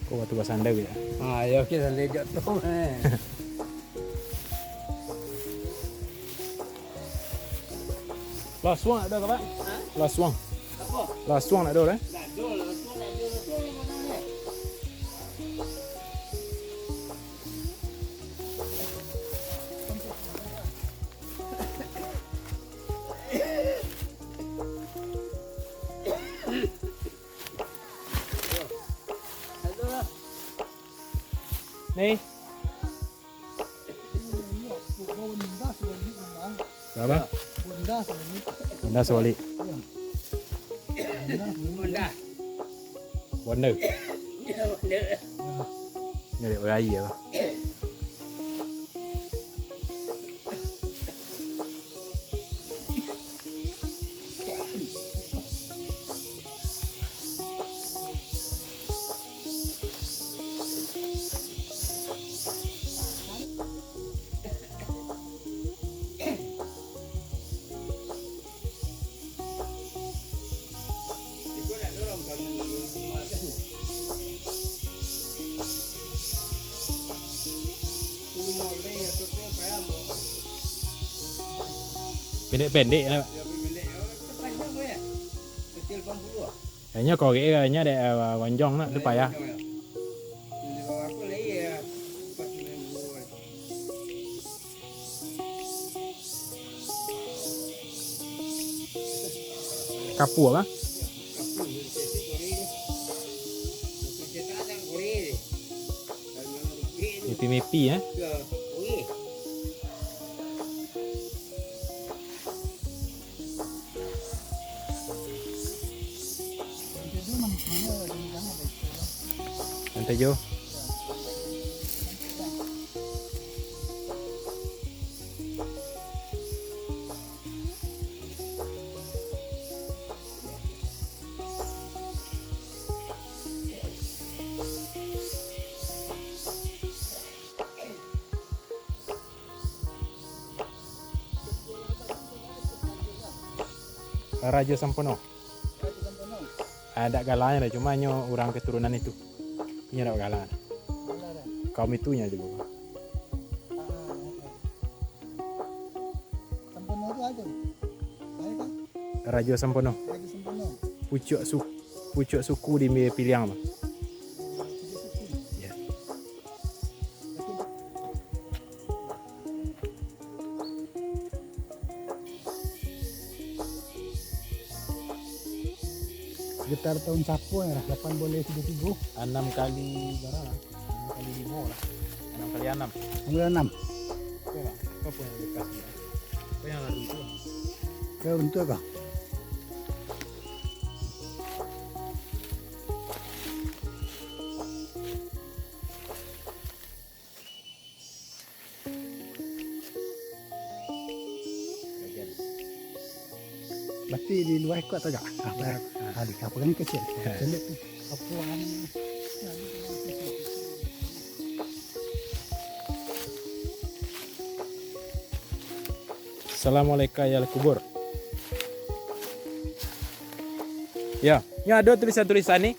Kau batu basanda ya. Ya kita lihat tu. Last one ada tak Pak? Last one. Apa? Last one ada dah. Tak ada lah, tu mana ni? Ni. Berapa? Benda sebalik. Benda. Benda. Ya, benda. Ni dia orang air apa? Pendek-pendek lah. Kayaknya kau kayaknya ada wanjong nak lupa ya. Kapu apa? Mepi-mepi ya. Nanti Jo. Raja Sampono. Ada galanya dah, cuma nyo orang keturunan itu. Punya ada galan. Kaum itunya juga. Sampono itu ada. Baik kan? Raja Sampono. Raja Sampono. Pucuk suku di Piliang. Ya. Sekitar tahun sapu ya, 8 boleh 33. 6 kali berapa lah? 6 kali 5 lah. 6 kali 6. 96. Apa pun yang lepas ni? Apa yang lalu tu? Kau untuk kah? Berarti di luar ikut atau tak? Di kapal ni kecil. Celik tu. Kapal ni. Assalamualaikum ya kubur. Ya, ni ada tulisan-tulisan ni.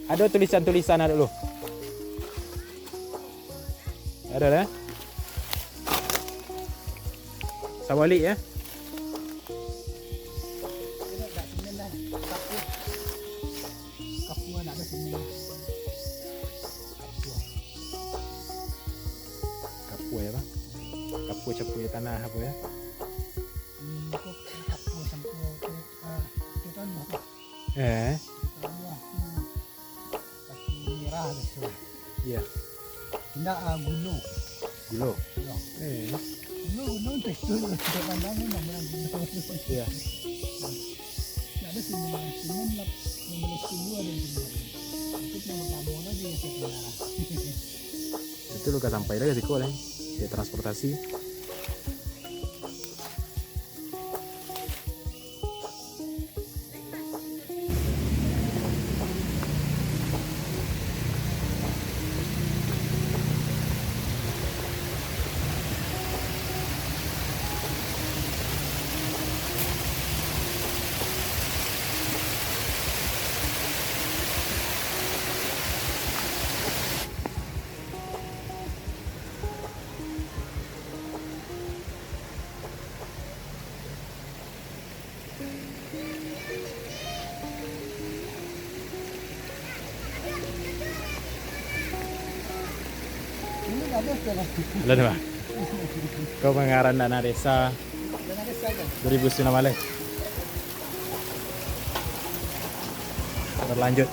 Ada tulisan-tulisan ada dulu. Ada dah. Sawalik ya. Kapu ya bang. Kapu capu tanah apa ya? Merah tu. Iya. Tidak gulu. Gulu. Gulu tekstur kita pandang ni namanya gulu. Iya. Ada semen lap membeli gulu ada di sini. Itu yang kamu lagi yang sekarang. Itu lu ke sampai lagi di sekolah ya transportasi. ada sekarang. Lalu Bang. Kau pengarang dana desa Dan ada sekarang. 2019 Malay. Berlanjut.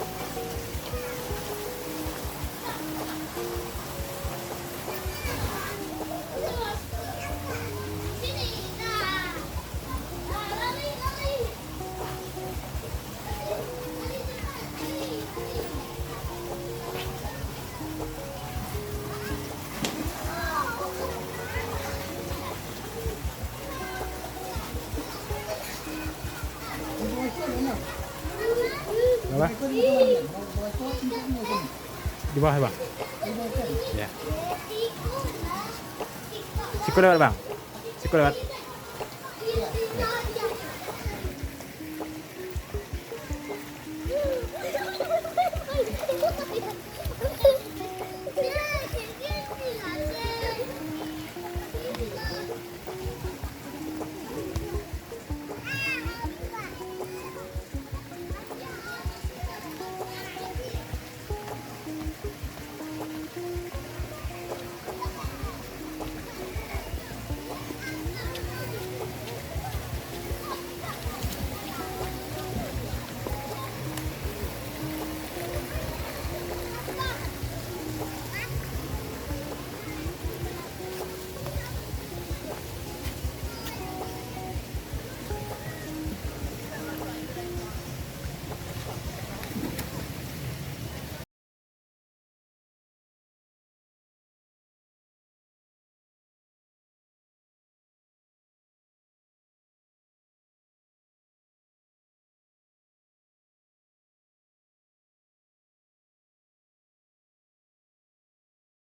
Apa? Di bawah Bang. Ya. Siku lewat Bang. Siku lewat.